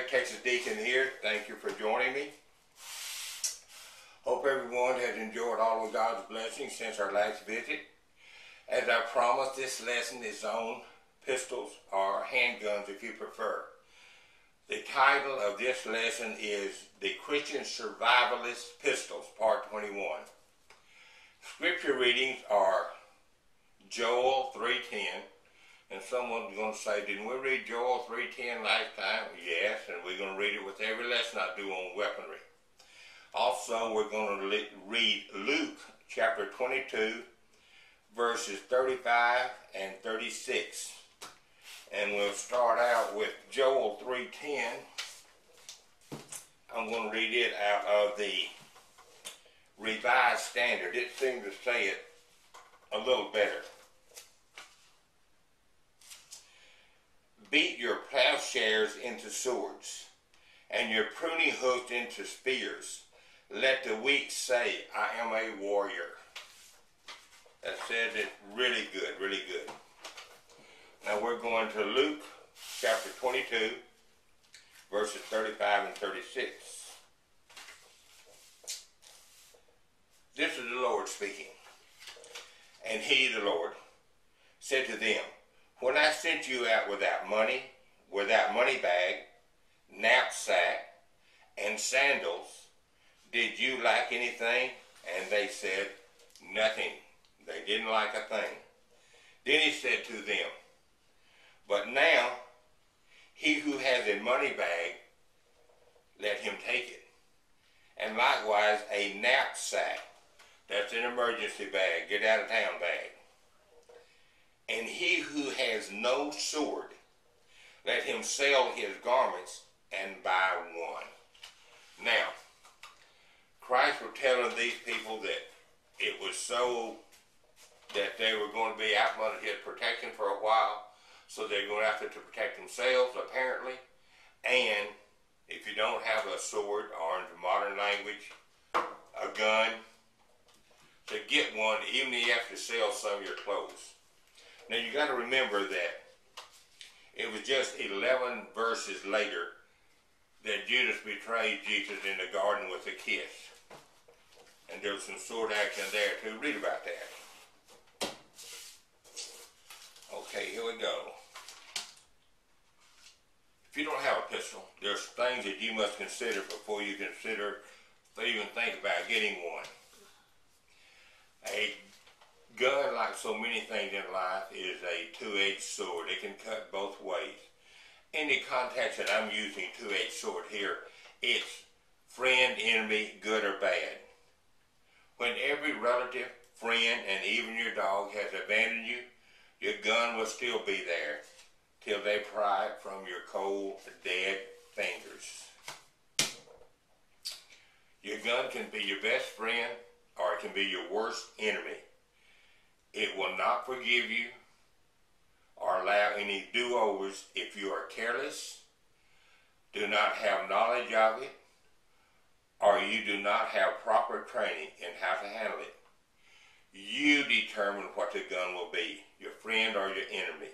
TheTexasDeacon here. Thank you for joining me. Hope everyone has enjoyed all of God's blessings since our last visit. As I promised, this lesson is on pistols or handguns if you prefer. The title of this lesson is The Christian Survivalist Pistols, Part 21. Scripture readings are Joel 3:10. And someone's going to say, didn't we read Joel 3:10 last time? Yes, and we're going to read it with every lesson I do on weaponry. Also, we're going to read Luke chapter 22, verses 35 and 36. And we'll start out with Joel 3:10. I'm going to read it out of the Revised Standard. It seems to say it a little better. Beat your plowshares into swords, and your pruning hooks into spears. Let the weak say, I am a warrior. That says it really good, really good. Now we're going to Luke chapter 22, verses 35 and 36. This is the Lord speaking. And he, the Lord, said to them, when I sent you out without money bag, knapsack, and sandals, did you lack anything? And they said, nothing. They didn't lack a thing. Then he said to them, but now, he who has a money bag, let him take it. And likewise a knapsack, that's an emergency bag, get out of town bag. And he who has no sword, let him sell his garments and buy one. Now, Christ was telling these people that it was so that they were going to be out under his protection for a while, so they're going to have to protect themselves, apparently. And if you don't have a sword, or in modern language, a gun, to get one, even if you have to sell some of your clothes. Now you got to remember that it was just 11 verses later that Judas betrayed Jesus in the garden with a kiss. And there was some sword action there too. Read about that. Okay, here we go. If you don't have a pistol, there's things that you must consider before you even think about getting one. A gun, like so many things in life, is a two-edged sword. It can cut both ways. In the context that I'm using two-edged sword here, it's friend, enemy, good or bad. When every relative, friend, and even your dog has abandoned you, your gun will still be there till they pry it from your cold, dead fingers. Your gun can be your best friend or it can be your worst enemy. It will not forgive you or allow any do-overs if you are careless, do not have knowledge of it, or you do not have proper training in how to handle it. You determine what the gun will be, your friend or your enemy.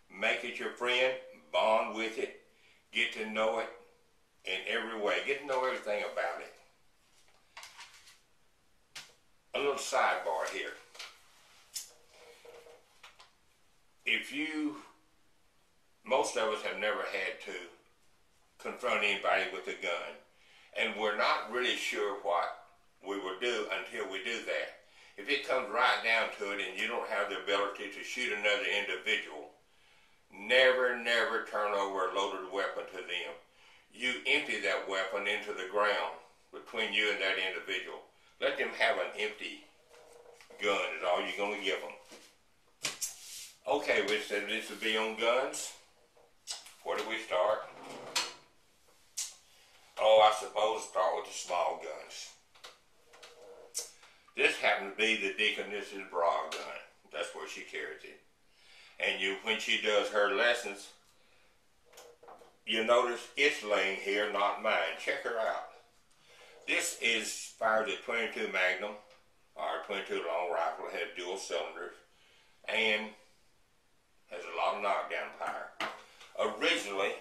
Make it your friend, bond with it, get to know it in every way, get to know everything about it. A little sidebar here. Most of us have never had to confront anybody with a gun, and we're not really sure what we will do until we do that. If it comes right down to it and you don't have the ability to shoot another individual, never turn over a loaded weapon to them. You empty that weapon into the ground between you and that individual. Let them have an empty gun is all you're going to give them. Okay, we said this would be on guns. Where do we start? Oh, I suppose start with the small guns. This happens to be the deaconess's bra gun. That's where she carries it. And when she does her lessons, you notice it's laying here, not mine. Check her out. This fires a 22 Magnum, or 22 long rifle. It has dual cylinders, and has a lot of knockdown power. Originally,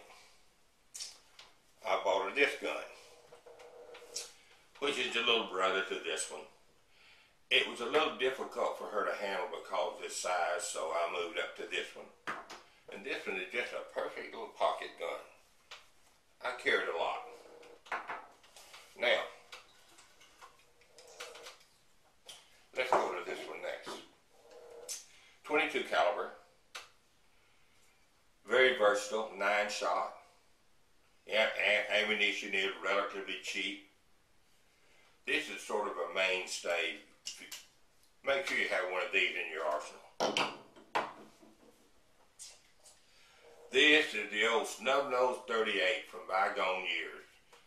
the little brother to this one. It was a little difficult for her to handle because of this size, so I moved up to this one. And this one is just a perfect little pocket gun. I carried a lot. Now, let's go to this one next. 22 caliber. Very versatile, 9-shot. Ammunition is relatively cheap. This is sort of a mainstay. Make sure you have one of these in your arsenal. This is the old snub-nosed 38 from bygone years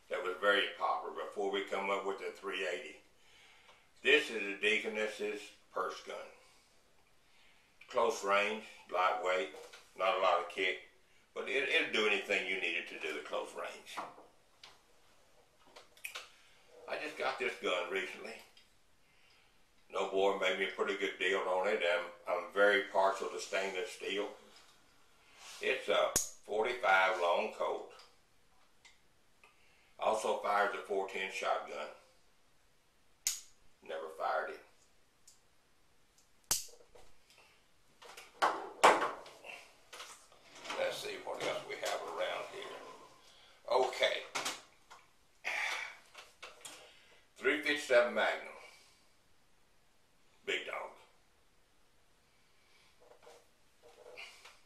that was very popular before we come up with the 380. This is the Deaconess's purse gun. Close range, lightweight, not a lot of kick, but it'll do anything you need it to do at close range. I just got this gun recently. No boy made me a pretty good deal on it. I'm very partial to stainless steel. It's a 45 long Colt. Also fires a 410 shotgun. Never fired it. Let's see what else we have around here. Okay. 357 Magnum. Big dog.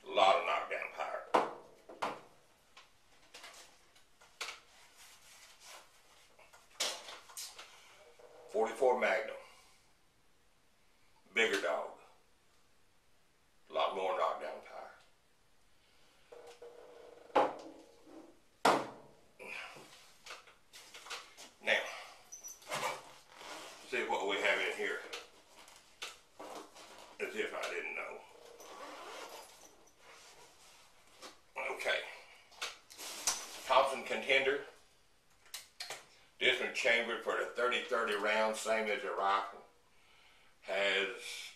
A lot of knockdown power. 44 Magnum. Bigger dog. A lot more knockdown power. Now, see what we have in here. As if I didn't know. Okay. Thompson Contender. This one chambered for the 30-30 round, same as the rifle. Has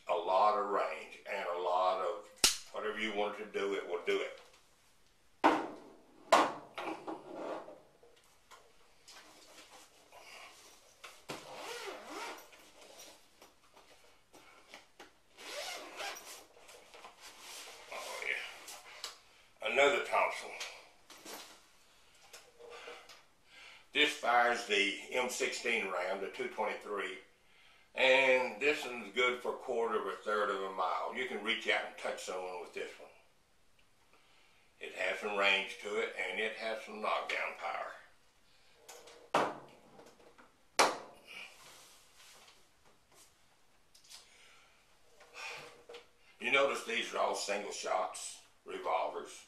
a lot of range and a lot of whatever you want it to do, it will do it. Another Thompson. This fires the M16 round, the 223, and this one's good for a quarter of a third of a mile. You can reach out and touch someone with this one. It has some range to it, and it has some knockdown power. You notice these are all single shots, revolvers.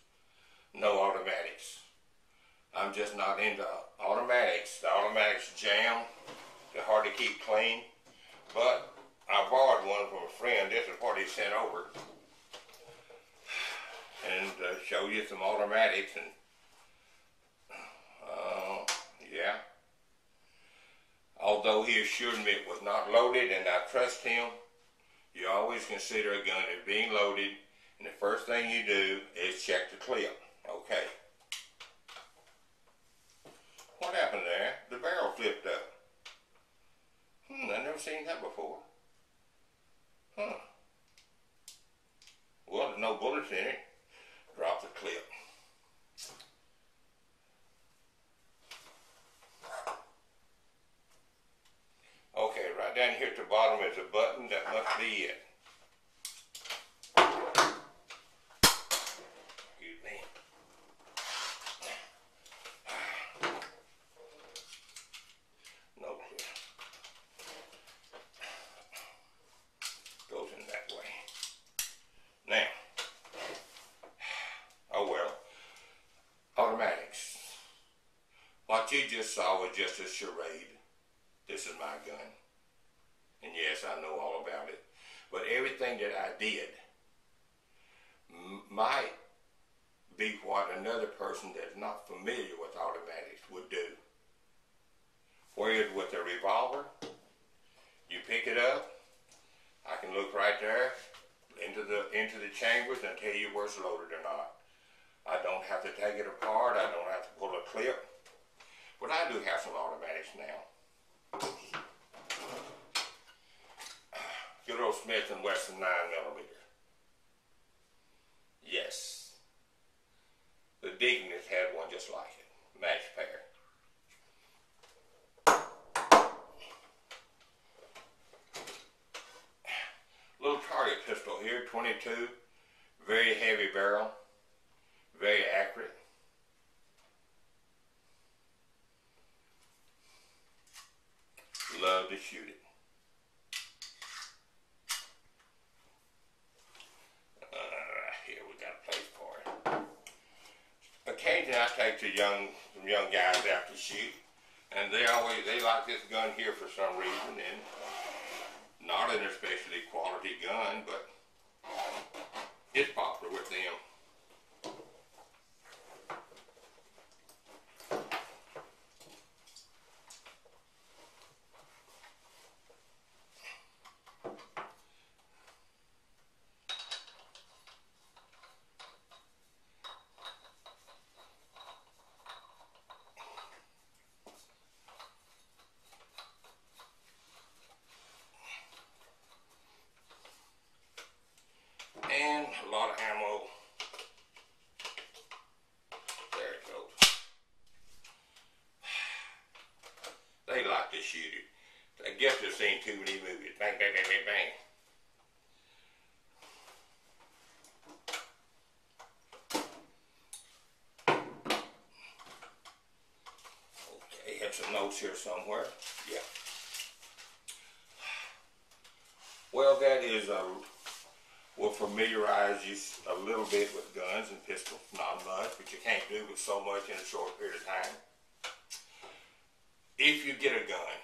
No automatics. I'm just not into automatics. The automatics jam. They're hard to keep clean. But I borrowed one from a friend. This is what he sent over. And show you some automatics. And yeah. Although he assured me it was not loaded and I trust him, you always consider a gun as being loaded. And the first thing you do is check the clip. Okay. What happened there? The barrel flipped up. I've never seen that before. Huh. Well, there's no bullets in it. Drop the clip. Okay, right down here at the bottom is a button. That must be it. Automatics. What you just saw was just a charade. This is my gun. And yes, I know all about it. But everything that I did might be what another person that's not familiar with automatics would do. Whereas with a revolver, you pick it up, I can look right there into the chambers and tell you where it's loaded or not. I don't have to take it apart. I don't have to pull a clip. But I do have some automatics now. Good old Smith & Wesson 9mm. Yes. The Deaconess had one just like it. Match pair. Little target pistol here, 22. Very heavy barrel. Very accurate. Love to shoot it. Here we got a place for it. Occasionally I take some young guys out to shoot, and they like this gun here for some reason, and not an especially quality gun, but it's popular with them. And a lot of ammo. There it goes. They like to shoot it. I guess they've seen too many movies. Bang, bang, bang, bang, bang. Okay, have some notes here somewhere. Yeah. Well, that is will familiarize you a little bit with guns and pistols. Not much, but you can't do with so much in a short period of time. If you get a gun,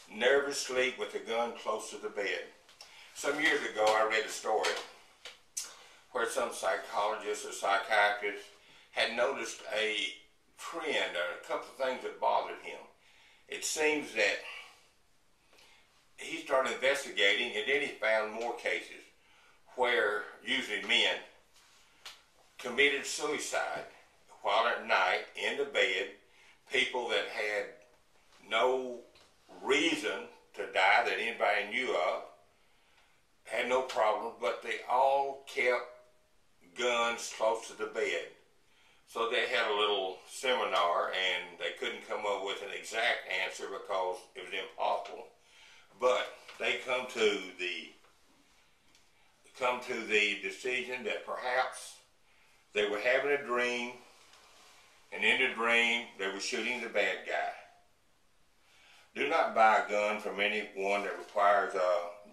never sleep with the gun close to the bed. Some years ago, I read a story where some psychologist or psychiatrist had noticed a trend or a couple of things that bothered him. It seems that he started investigating, and then he found more cases where usually men committed suicide while at night in the bed, people that had no reason to die that anybody knew of, had no problem, but they all kept guns close to the bed. So they had a little seminar, and they couldn't come up with an exact answer because it was impossible. But they come to the decision that perhaps they were having a dream, and in the dream they were shooting the bad guy. Do not buy a gun from anyone that requires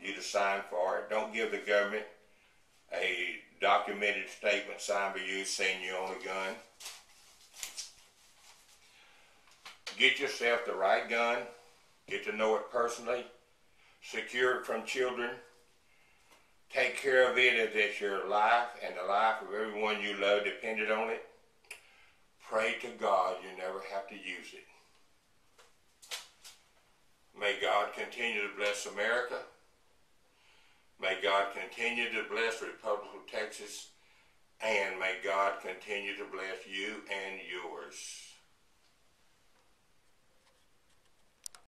you to sign for it. Don't give the government a documented statement signed by you saying you own a gun. Get yourself the right gun. Get to know it personally. Secure it from children. Take care of it as if your life and the life of everyone you love depended on it. Pray to God you never have to use it. May God continue to bless America. May God continue to bless the Republic of Texas. And may God continue to bless you and yours.